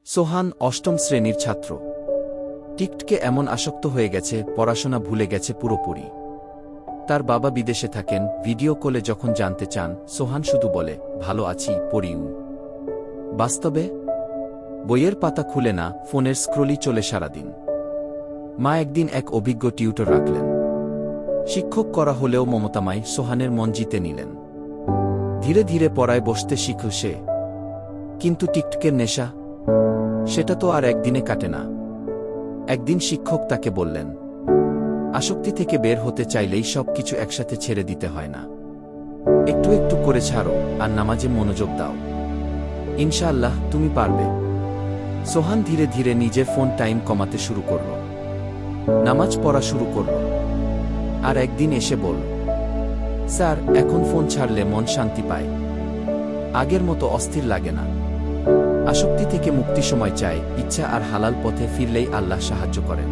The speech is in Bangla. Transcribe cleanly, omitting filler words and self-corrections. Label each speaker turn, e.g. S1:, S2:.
S1: সোহান অষ্টম শ্রেণীর ছাত্র। টিকটকে এমন আসক্ত হয়ে গেছে, পড়াশোনা ভুলে গেছে পুরোপুরি। তার বাবা বিদেশে থাকেন, ভিডিও কলে যখন জানতে চান, সোহান শুধু বলে, ভালো আছি, পড়িউ। বাস্তবে বইয়ের পাতা খুলে না, ফোনের স্ক্রোলই চলে সারাদিন। মা একদিন এক অভিজ্ঞ টিউটর রাখলেন। শিক্ষক করা হলেও মমতাময় সোহানের মন জিতে নিলেন। ধীরে ধীরে পড়ায় বসতে শিখল সে। কিন্তু টিকটকের নেশা, সেটা তো আর একদিনে কাটে না। একদিন শিক্ষক তাকে বললেন, আসক্তি থেকে বের হতে চাইলেই সব কিছু একসাথে ছেড়ে দিতে হয় না। একটু একটু করে ছাড়ো, আর নামাজে মনোযোগ দাও। ইনশাআল্লাহ তুমি পারবে। সোহান ধীরে ধীরে নিজের ফোন টাইম কমাতে শুরু করল, নামাজ পড়া শুরু করল। আর একদিন এসে বলল, স্যার, এখন ফোন ছাড়লে মন শান্তি পায়, আগের মতো অস্থির লাগে না। আসক্তি থেকে মুক্তি সময় চায়, ইচ্ছা আর হালাল পথে ফিরলেই আল্লাহ সাহায্য করেন।